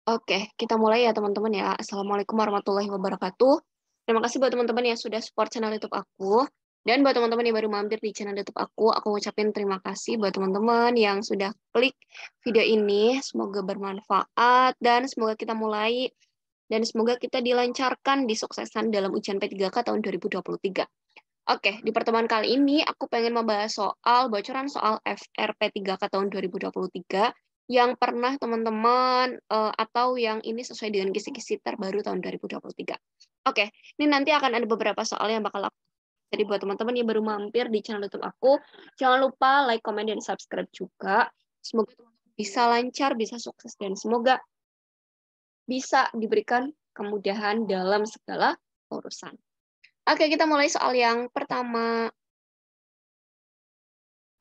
Oke, kita mulai ya teman-teman ya. Assalamualaikum warahmatullahi wabarakatuh. Terima kasih buat teman-teman yang sudah support channel YouTube aku. Dan buat teman-teman yang baru mampir di channel YouTube aku ngucapin terima kasih buat teman-teman yang sudah klik video ini. Semoga bermanfaat dan semoga kita mulai dan semoga kita dilancarkan disuksesan dalam ujian P3K tahun 2023. Oke, di pertemuan kali ini aku pengen membahas soal bocoran soal FRP3K tahun 2023 yang pernah teman-teman atau yang ini sesuai dengan kisi-kisi terbaru tahun 2023. Oke, ini nanti akan ada beberapa soal yang bakal aku. Jadi buat teman-teman yang baru mampir di channel YouTube aku, jangan lupa like, comment, dan subscribe juga. Semoga teman-teman bisa lancar, bisa sukses, dan semoga bisa diberikan kemudahan dalam segala urusan. Oke, kita mulai soal yang pertama.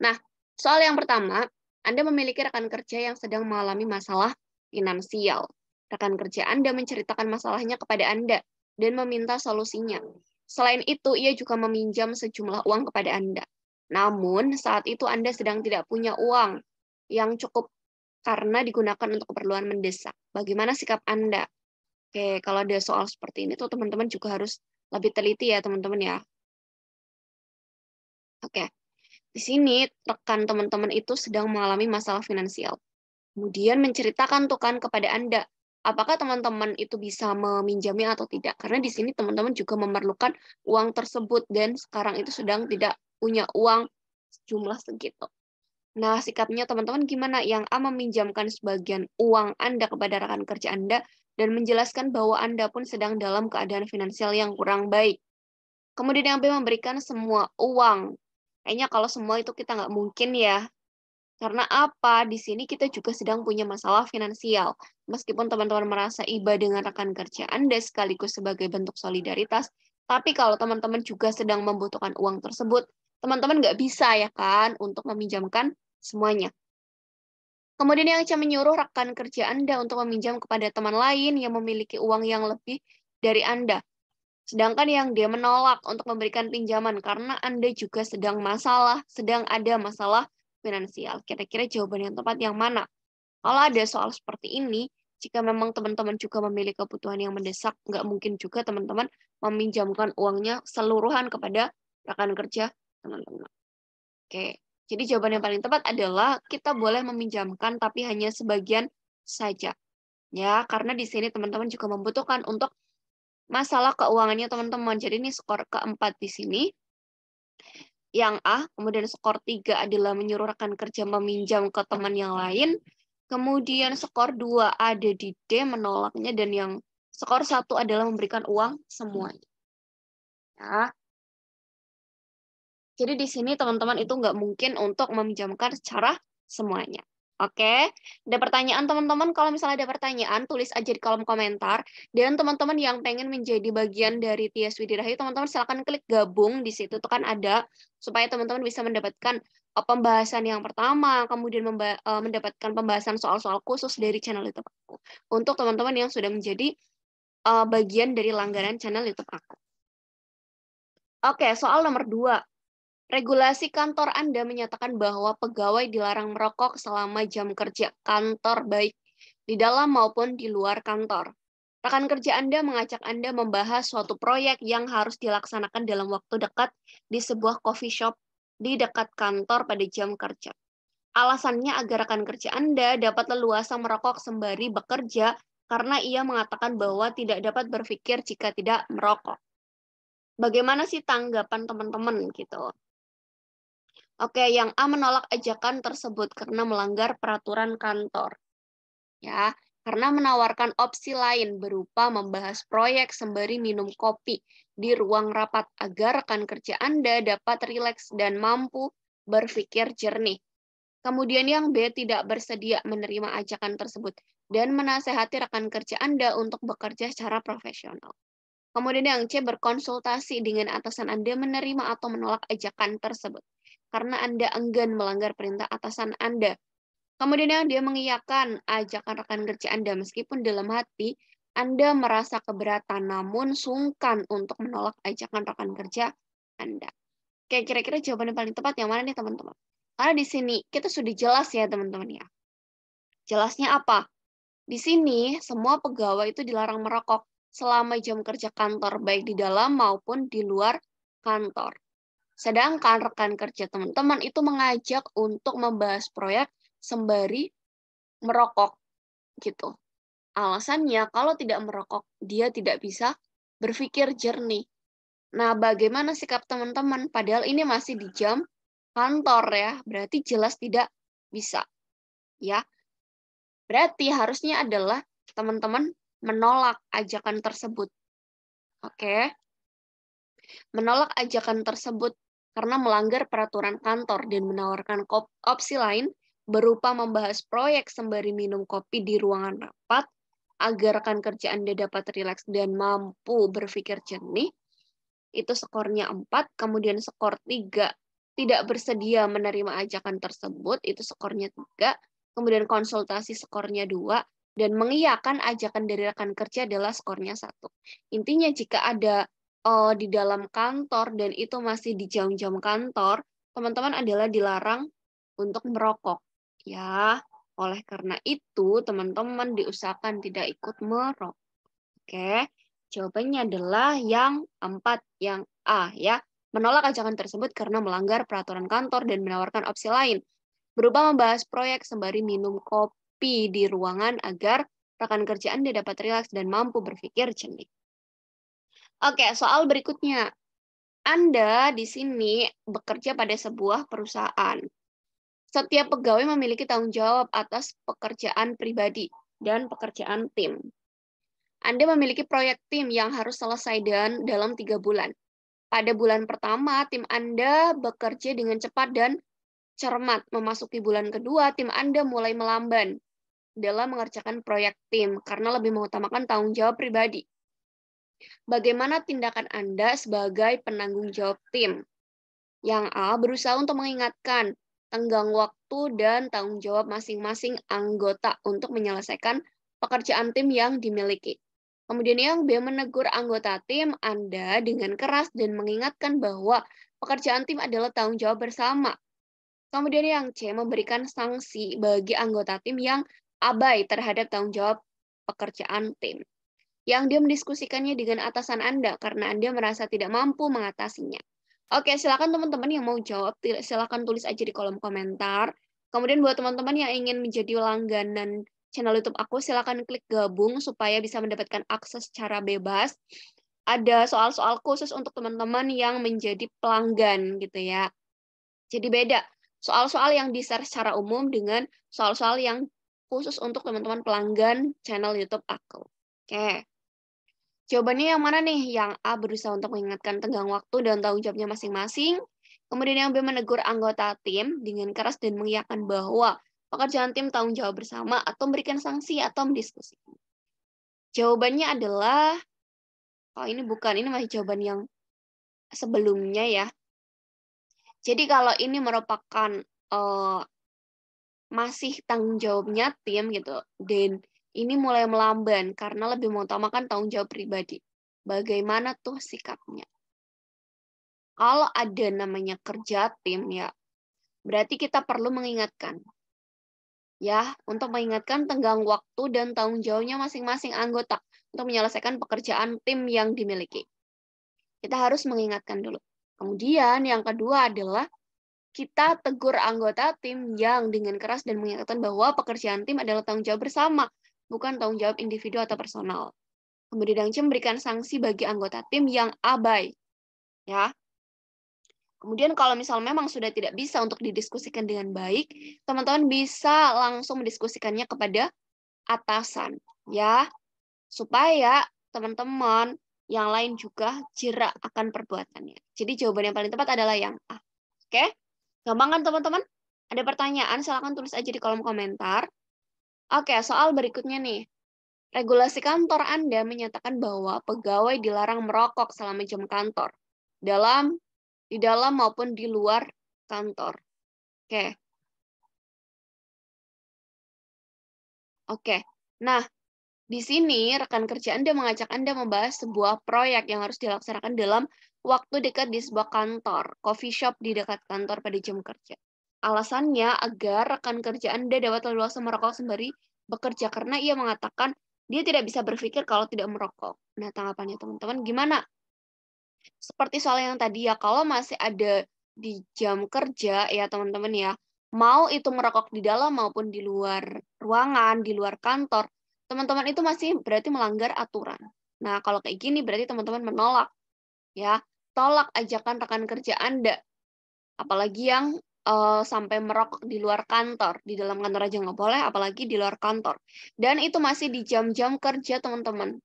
Nah, soal yang pertama, Anda memiliki rekan kerja yang sedang mengalami masalah finansial. Rekan kerja Anda menceritakan masalahnya kepada Anda dan meminta solusinya. Selain itu, ia juga meminjam sejumlah uang kepada Anda. Namun, saat itu Anda sedang tidak punya uang yang cukup karena digunakan untuk keperluan mendesak. Bagaimana sikap Anda? Oke, kalau ada soal seperti ini tuh teman-teman juga harus lebih teliti ya, teman-teman ya. Oke. Di sini rekan teman-teman itu sedang mengalami masalah finansial. Kemudian menceritakan tuh kan kepada Anda, apakah teman-teman itu bisa meminjamnya atau tidak. Karena di sini teman-teman juga memerlukan uang tersebut dan sekarang itu sedang tidak punya uang jumlah segitu. Nah, sikapnya teman-teman gimana? Yang A meminjamkan sebagian uang Anda kepada rekan kerja Anda dan menjelaskan bahwa Anda pun sedang dalam keadaan finansial yang kurang baik. Kemudian yang B memberikan semua uang. Kayaknya kalau semua itu kita nggak mungkin ya. Karena apa? Di sini kita juga sedang punya masalah finansial. Meskipun teman-teman merasa iba dengan rekan kerja Anda sekaligus sebagai bentuk solidaritas, tapi kalau teman-teman juga sedang membutuhkan uang tersebut, teman-teman nggak bisa ya kan untuk meminjamkan semuanya. Kemudian yang C menyuruh rekan kerja Anda untuk meminjam kepada teman lain yang memiliki uang yang lebih dari Anda. Sedangkan yang dia menolak untuk memberikan pinjaman karena Anda juga sedang ada masalah finansial. Kira-kira jawaban yang tepat yang mana? Kalau ada soal seperti ini, jika memang teman-teman juga memiliki kebutuhan yang mendesak, nggak mungkin juga teman-teman meminjamkan uangnya seluruhan kepada rekan kerja teman-teman. Oke, jadi jawaban yang paling tepat adalah kita boleh meminjamkan tapi hanya sebagian saja. Ya, karena di sini teman-teman juga membutuhkan untuk masalah keuangannya teman-teman. Jadi ini skor keempat di sini. Yang A, kemudian skor 3 adalah menyuruh rekan kerja meminjam ke teman yang lain. Kemudian skor 2 ada di D, menolaknya. Dan yang skor 1 adalah memberikan uang semuanya. Ya. Jadi di sini teman-teman itu nggak mungkin untuk meminjamkan secara semuanya. Oke, ada pertanyaan teman-teman. Kalau misalnya ada pertanyaan, tulis aja di kolom komentar. Dan teman-teman yang pengen menjadi bagian dari Tias Widirahayu, teman-teman silakan klik gabung di situ. Itu kan ada supaya teman-teman bisa mendapatkan pembahasan yang pertama, kemudian mendapatkan pembahasan soal-soal khusus dari channel YouTube aku. Untuk teman-teman yang sudah menjadi bagian dari langganan channel YouTube aku. Oke, soal nomor 2. Regulasi kantor Anda menyatakan bahwa pegawai dilarang merokok selama jam kerja kantor baik di dalam maupun di luar kantor. Rekan kerja Anda mengajak Anda membahas suatu proyek yang harus dilaksanakan dalam waktu dekat di sebuah coffee shop di dekat kantor pada jam kerja. Alasannya agar rekan kerja Anda dapat leluasa merokok sembari bekerja karena ia mengatakan bahwa tidak dapat berpikir jika tidak merokok. Bagaimana sih tanggapan teman-teman gitu? Oke, yang A menolak ajakan tersebut karena melanggar peraturan kantor. Ya, karena menawarkan opsi lain berupa membahas proyek sembari minum kopi di ruang rapat agar rekan kerja Anda dapat rileks dan mampu berpikir jernih. Kemudian yang B tidak bersedia menerima ajakan tersebut dan menasehati rekan kerja Anda untuk bekerja secara profesional. Kemudian yang C, berkonsultasi dengan atasan Anda menerima atau menolak ajakan tersebut. Karena Anda enggan melanggar perintah atasan Anda. Kemudian yang dia mengiyakan ajakan rekan kerja Anda meskipun dalam hati Anda merasa keberatan namun sungkan untuk menolak ajakan rekan kerja Anda. Oke, kira-kira jawaban yang paling tepat yang mana nih teman-teman? Karena di sini kita sudah jelas ya teman-teman ya. Jelasnya apa? Di sini, semua pegawai itu dilarang merokok selama jam kerja kantor, baik di dalam maupun di luar kantor. Sedangkan rekan kerja teman-teman itu mengajak untuk membahas proyek sembari merokok, gitu. Alasannya, kalau tidak merokok, dia tidak bisa berpikir jernih. Nah, bagaimana sikap teman-teman? Padahal ini masih di jam kantor ya, berarti jelas tidak bisa. Ya, berarti harusnya adalah teman-teman menolak ajakan tersebut. Oke, menolak ajakan tersebut karena melanggar peraturan kantor dan menawarkan opsi lain berupa membahas proyek sembari minum kopi di ruangan rapat agar rekan kerja Anda dapat rileks dan mampu berpikir jernih, itu skornya 4, kemudian skor 3, tidak bersedia menerima ajakan tersebut, itu skornya 3, kemudian konsultasi skornya 2, dan mengiyakan ajakan dari rekan kerja adalah skornya 1. Intinya jika ada di dalam kantor dan itu masih di jam-jam kantor, teman-teman adalah dilarang untuk merokok. Ya, oleh karena itu, teman-teman diusahakan tidak ikut merokok. Oke, jawabannya adalah yang 4, yang A ya. Menolak ajakan tersebut karena melanggar peraturan kantor dan menawarkan opsi lain, berupa membahas proyek sembari minum kopi di ruangan agar rekan kerja Anda dapat rileks dan mampu berpikir jernih. Oke, soal berikutnya. Anda di sini bekerja pada sebuah perusahaan. Setiap pegawai memiliki tanggung jawab atas pekerjaan pribadi dan pekerjaan tim. Anda memiliki proyek tim yang harus selesai dalam 3 bulan. Pada bulan pertama, tim Anda bekerja dengan cepat dan cermat. Memasuki bulan kedua, tim Anda mulai melamban dalam mengerjakan proyek tim karena lebih mengutamakan tanggung jawab pribadi. Bagaimana tindakan Anda sebagai penanggung jawab tim? Yang A, berusaha untuk mengingatkan tenggang waktu dan tanggung jawab masing-masing anggota untuk menyelesaikan pekerjaan tim yang dimiliki. Kemudian yang B, menegur anggota tim Anda dengan keras dan mengingatkan bahwa pekerjaan tim adalah tanggung jawab bersama. Kemudian yang C, memberikan sanksi bagi anggota tim yang abai terhadap tanggung jawab pekerjaan tim. Yang D, mendiskusikannya dengan atasan Anda karena Anda merasa tidak mampu mengatasinya. Oke, silakan teman-teman yang mau jawab, silakan tulis aja di kolom komentar. Kemudian buat teman-teman yang ingin menjadi langganan channel YouTube aku, silakan klik gabung supaya bisa mendapatkan akses secara bebas. Ada soal-soal khusus untuk teman-teman yang menjadi pelanggan gitu ya. Jadi beda soal-soal yang di-share secara umum dengan soal-soal yang khusus untuk teman-teman pelanggan channel YouTube aku. Oke. Jawabannya yang mana nih? Yang A, berusaha untuk mengingatkan tenggang waktu dan tanggung jawabnya masing-masing. Kemudian yang B, menegur anggota tim dengan keras dan mengiyakan bahwa pekerjaan tim tanggung jawab bersama atau memberikan sanksi atau mendiskusikan. Jawabannya adalah, oh ini bukan, ini masih jawaban yang sebelumnya ya. Jadi kalau ini merupakan masih tanggung jawabnya tim gitu, dan ini mulai melamban karena lebih mengutamakan tanggung jawab pribadi. Bagaimana tuh sikapnya? Kalau ada namanya kerja tim ya, berarti kita perlu mengingatkan. Ya, untuk mengingatkan tenggang waktu dan tanggung jawabnya masing-masing anggota untuk menyelesaikan pekerjaan tim yang dimiliki. Kita harus mengingatkan dulu. Kemudian yang kedua adalah kita tegur anggota tim yang dengan keras dan mengingatkan bahwa pekerjaan tim adalah tanggung jawab bersama, bukan tanggung jawab individu atau personal. Kemudian yang C, memberikan sanksi bagi anggota tim yang abai. Ya. Kemudian kalau misal memang sudah tidak bisa untuk didiskusikan dengan baik, teman-teman bisa langsung mendiskusikannya kepada atasan, ya. Supaya teman-teman yang lain juga jerak akan perbuatannya. Jadi jawaban yang paling tepat adalah yang A. Oke? Gampang kan teman-teman? Ada pertanyaan, silahkan tulis aja di kolom komentar. Oke, soal berikutnya nih. Regulasi kantor Anda menyatakan bahwa pegawai dilarang merokok selama jam kantor. Di dalam maupun di luar kantor. Oke. Oke. Nah, di sini rekan kerja Anda mengajak Anda membahas sebuah proyek yang harus dilaksanakan dalam waktu dekat di sebuah kantor, coffee shop di dekat kantor pada jam kerja. Alasannya agar rekan kerja Anda dapat leluasa merokok sembari bekerja karena ia mengatakan dia tidak bisa berpikir kalau tidak merokok. Nah, tanggapannya teman-teman gimana? Seperti soal yang tadi ya, kalau masih ada di jam kerja ya teman-teman ya, mau itu merokok di dalam maupun di luar ruangan, di luar kantor, teman-teman itu masih berarti melanggar aturan. Nah, kalau kayak gini berarti teman-teman menolak ya. Tolak ajakan rekan kerja Anda. Apalagi yang sampai merokok di luar kantor. Di dalam kantor aja nggak boleh, apalagi di luar kantor. Dan itu masih di jam-jam kerja teman-teman.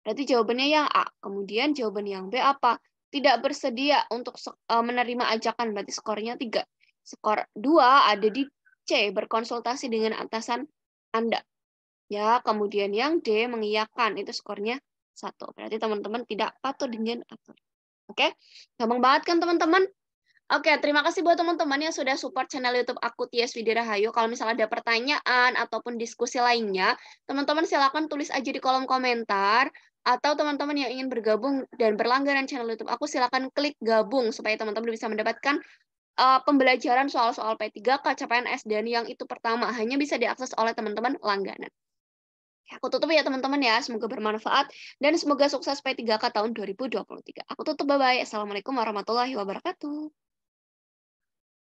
Berarti jawabannya yang A. Kemudian jawaban yang B apa? Tidak bersedia untuk menerima ajakan, berarti skornya 3. Skor 2 ada di C, berkonsultasi dengan atasan Anda. Ya, kemudian yang D mengiyakan, itu skornya 1. Berarti teman-teman tidak patuh dengan aturan. Oke? Gampang banget kan teman-teman? Oke, terima kasih buat teman-teman yang sudah support channel YouTube aku Tias Widirahayu. Kalau misalnya ada pertanyaan ataupun diskusi lainnya, teman-teman silakan tulis aja di kolom komentar. Atau teman-teman yang ingin bergabung dan berlangganan channel YouTube aku, silakan klik gabung supaya teman-teman bisa mendapatkan pembelajaran soal-soal P3K, CPNS, dan yang itu pertama hanya bisa diakses oleh teman-teman langganan. Aku tutup ya teman-teman ya, semoga bermanfaat dan semoga sukses P3K tahun 2023. Aku tutup, bye-bye. Assalamualaikum warahmatullahi wabarakatuh.